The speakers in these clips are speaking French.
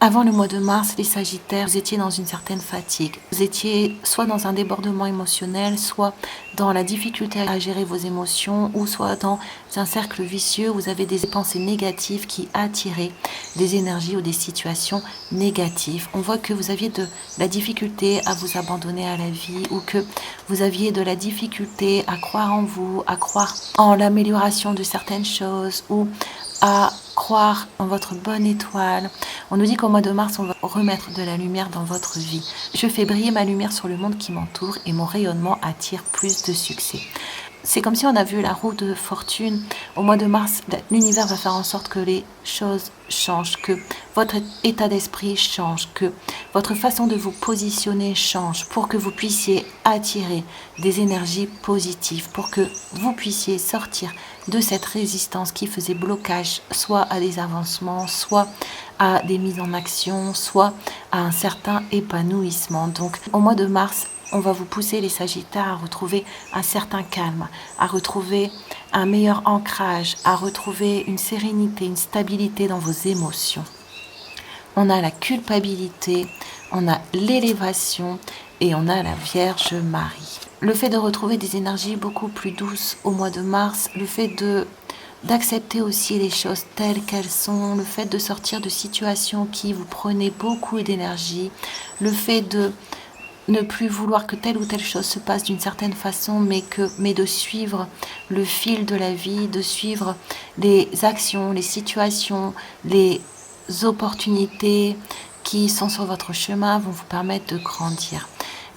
Avant le mois de mars, les Sagittaires, vous étiez dans une certaine fatigue. Vous étiez soit dans un débordement émotionnel, soit dans la difficulté à gérer vos émotions, ou soit dans un cercle vicieux où vous avez des pensées négatives qui attiraient des énergies ou des situations négatives. On voit que vous aviez de la difficulté à vous abandonner à la vie, ou que vous aviez de la difficulté à croire en vous, à croire en l'amélioration de certaines choses, ou à croire en votre bonne étoile. On nous dit qu'au mois de mars, on va remettre de la lumière dans votre vie. Je fais briller ma lumière sur le monde qui m'entoure et mon rayonnement attire plus de succès. C'est comme si on a vu la roue de fortune. Au mois de mars, l'univers va faire en sorte que les choses changent, que votre état d'esprit change, que votre façon de vous positionner change pour que vous puissiez attirer des énergies positives, pour que vous puissiez sortir de cette résistance qui faisait blocage, soit à des avancements, soit à des mises en action, soit à un certain épanouissement. Donc, au mois de mars, on va vous pousser les Sagittaires à retrouver un certain calme, à retrouver un meilleur ancrage, à retrouver une sérénité, une stabilité dans vos émotions. On a la culpabilité, on a l'élévation et on a la Vierge Marie. Le fait de retrouver des énergies beaucoup plus douces au mois de mars, le fait d'accepter aussi les choses telles qu'elles sont, le fait de sortir de situations qui vous prenaient beaucoup d'énergie, le fait de ne plus vouloir que telle ou telle chose se passe d'une certaine façon, mais de suivre le fil de la vie, de suivre les actions, les situations, les opportunités qui sont sur votre chemin vont vous permettre de grandir.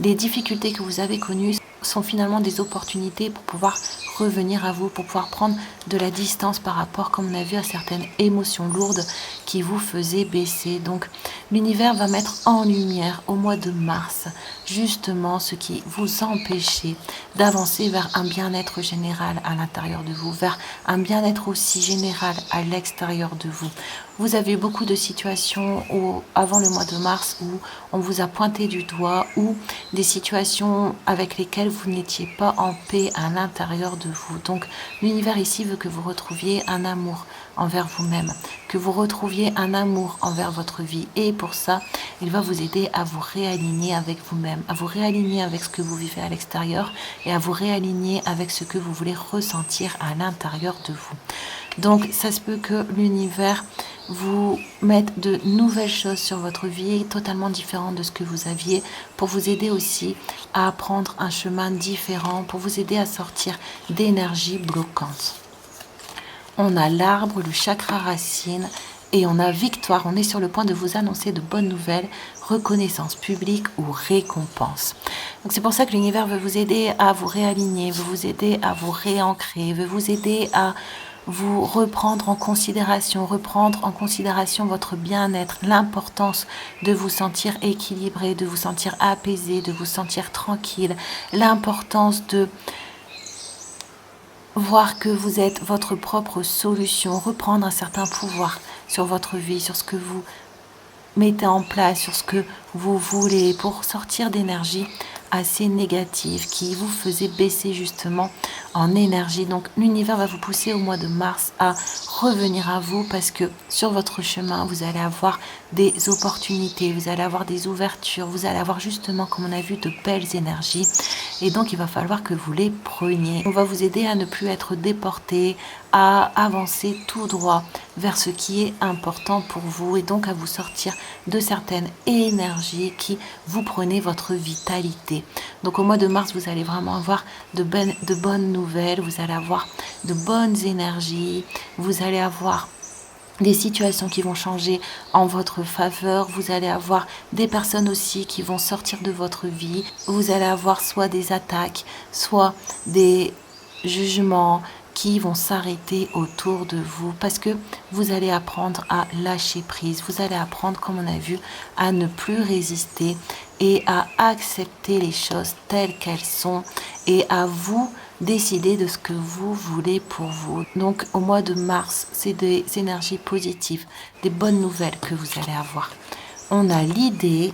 Les difficultés que vous avez connues sont finalement des opportunités pour pouvoir revenir à vous, pour pouvoir prendre de la distance par rapport, comme on a vu, à certaines émotions lourdes qui vous faisaient baisser. Donc l'univers va mettre en lumière au mois de mars justement ce qui vous empêchait d'avancer vers un bien-être général à l'intérieur de vous, vers un bien-être aussi général à l'extérieur de vous. Vous avez eu beaucoup de situations avant le mois de mars où on vous a pointé du doigt, ou des situations avec lesquelles vous n'étiez pas en paix à l'intérieur de vous. Donc l'univers ici veut que vous retrouviez un amour envers vous-même, que vous retrouviez un amour envers votre vie. Et pour ça, il va vous aider à vous réaligner avec vous-même, à vous réaligner avec ce que vous vivez à l'extérieur et à vous réaligner avec ce que vous voulez ressentir à l'intérieur de vous. Donc ça se peut que l'univers vous mette de nouvelles choses sur votre vie, totalement différentes de ce que vous aviez, pour vous aider aussi à prendre un chemin différent, pour vous aider à sortir d'énergies bloquantes. On a l'arbre, le chakra racine, et on a victoire. On est sur le point de vous annoncer de bonnes nouvelles, reconnaissance publique ou récompense. Donc c'est pour ça que l'univers veut vous aider à vous réaligner, veut vous aider à vous réancrer, veut vous aider à vous reprendre en considération votre bien-être, l'importance de vous sentir équilibré, de vous sentir apaisé, de vous sentir tranquille, l'importance de voir que vous êtes votre propre solution, reprendre un certain pouvoir sur votre vie, sur ce que vous mettez en place, sur ce que vous voulez, pour sortir d'énergie assez négative qui vous faisait baisser justement en énergie. Donc l'univers va vous pousser au mois de mars à revenir à vous, parce que sur votre chemin, vous allez avoir des opportunités, vous allez avoir des ouvertures, vous allez avoir justement, comme on a vu, de belles énergies. Et donc il va falloir que vous les preniez. On va vous aider à ne plus être déporté, à avancer tout droit vers ce qui est important pour vous, et donc à vous sortir de certaines énergies qui vous prenaient votre vitalité. Donc au mois de mars, vous allez vraiment avoir de bonnes nouvelles, vous allez avoir de bonnes énergies, vous allez avoir des situations qui vont changer en votre faveur, vous allez avoir des personnes aussi qui vont sortir de votre vie, vous allez avoir soit des attaques, soit des jugements qui vont s'arrêter autour de vous, parce que vous allez apprendre à lâcher prise, vous allez apprendre, comme on a vu, à ne plus résister et à accepter les choses telles qu'elles sont, et à vous décider de ce que vous voulez pour vous. Donc au mois de mars, c'est des énergies positives, des bonnes nouvelles que vous allez avoir. On a l'idée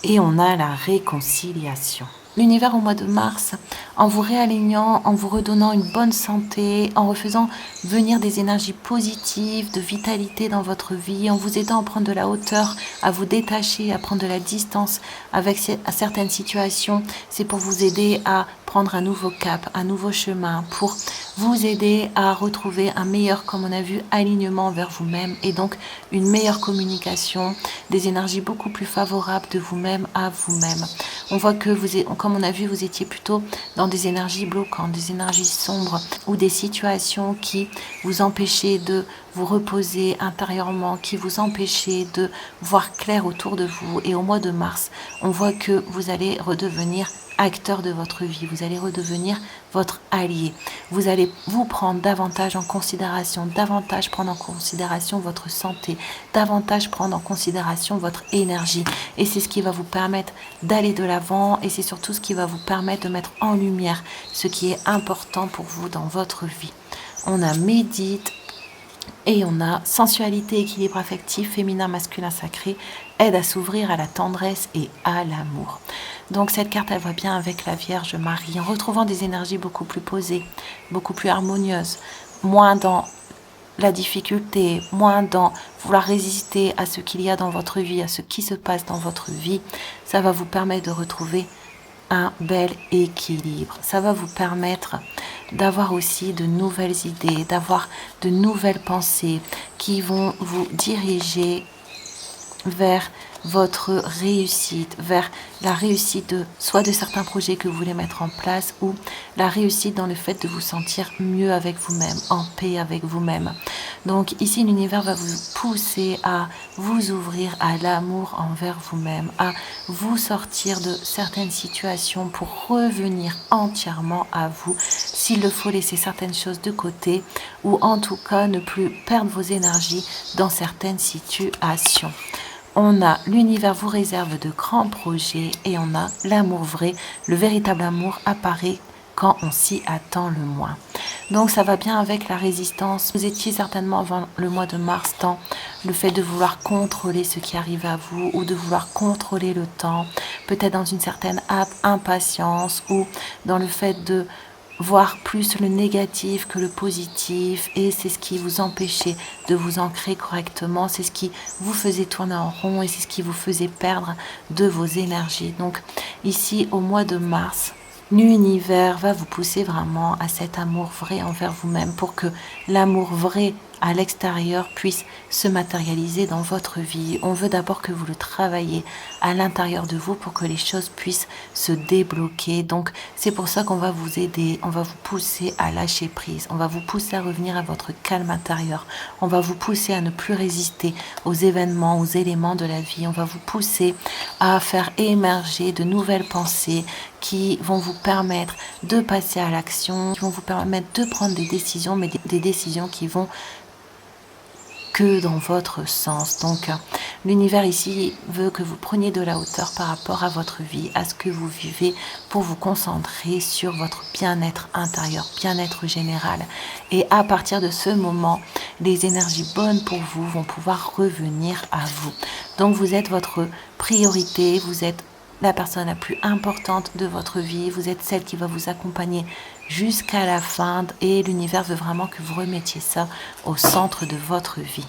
et on a la réconciliation. l'univers au mois de mars, en vous réalignant, en vous redonnant une bonne santé, en refaisant venir des énergies positives, de vitalité dans votre vie, en vous aidant à prendre de la hauteur, à vous détacher, à prendre de la distance avec certaines situations. C'est pour vous aider à prendre un nouveau cap, un nouveau chemin, pour vous aider à retrouver un meilleur, comme on a vu, alignement vers vous-même et donc une meilleure communication, des énergies beaucoup plus favorables de vous-même à vous-même. On voit que comme on a vu, vous étiez plutôt dans des énergies bloquantes, des énergies sombres ou des situations qui vous empêchaient de vous reposer intérieurement, qui vous empêchaient de voir clair autour de vous. Et au mois de mars, on voit que vous allez redevenir acteur de votre vie, vous allez redevenir votre allié. Vous allez vous prendre davantage en considération, davantage prendre en considération votre santé, davantage prendre en considération votre énergie. Et c'est ce qui va vous permettre d'aller de l'avant et c'est surtout ce qui va vous permettre de mettre en lumière ce qui est important pour vous dans votre vie. On a médite et on a sensualité, équilibre affectif, féminin, masculin, sacré, aide à s'ouvrir à la tendresse et à l'amour. Donc cette carte, elle va bien avec la Vierge Marie, en retrouvant des énergies beaucoup plus posées, beaucoup plus harmonieuses, moins dans la difficulté, moins dans vouloir résister à ce qu'il y a dans votre vie, à ce qui se passe dans votre vie. Ça va vous permettre de retrouver un bel équilibre. Ça va vous permettre d'avoir aussi de nouvelles idées, d'avoir de nouvelles pensées qui vont vous diriger vers votre réussite, vers la réussite soit de certains projets que vous voulez mettre en place ou la réussite dans le fait de vous sentir mieux avec vous-même, en paix avec vous-même. Donc ici, l'univers va vous pousser à vous ouvrir à l'amour envers vous-même, à vous sortir de certaines situations pour revenir entièrement à vous. S'il le faut, laisser certaines choses de côté ou en tout cas ne plus perdre vos énergies dans certaines situations. On a l'univers vous réserve de grands projets et on a l'amour vrai. Le véritable amour apparaît quand on s'y attend le moins. Donc ça va bien avec la résistance. Vous étiez certainement avant le mois de mars dans le fait de vouloir contrôler ce qui arrive à vous ou de vouloir contrôler le temps, peut-être dans une certaine impatience ou dans le fait de voir plus le négatif que le positif et c'est ce qui vous empêchait de vous ancrer correctement, c'est ce qui vous faisait tourner en rond et c'est ce qui vous faisait perdre de vos énergies. Donc ici au mois de mars, l'univers va vous pousser vraiment à cet amour vrai envers vous-même pour que l'amour vrai à l'extérieur puisse se matérialiser dans votre vie. On veut d'abord que vous le travaillez à l'intérieur de vous pour que les choses puissent se débloquer. Donc c'est pour ça qu'on va vous aider, on va vous pousser à lâcher prise, on va vous pousser à revenir à votre calme intérieur, on va vous pousser à ne plus résister aux événements, aux éléments de la vie, on va vous pousser à faire émerger de nouvelles pensées qui vont vous permettre de passer à l'action, qui vont vous permettre de prendre des décisions, mais des décisions qui vont que dans votre sens. Donc l'univers ici veut que vous preniez de la hauteur par rapport à votre vie, à ce que vous vivez, pour vous concentrer sur votre bien-être intérieur, bien-être général. Et à partir de ce moment, les énergies bonnes pour vous vont pouvoir revenir à vous. Donc vous êtes votre priorité, vous êtes la personne la plus importante de votre vie, vous êtes celle qui va vous accompagner jusqu'à la fin et l'univers veut vraiment que vous remettiez ça au centre de votre vie.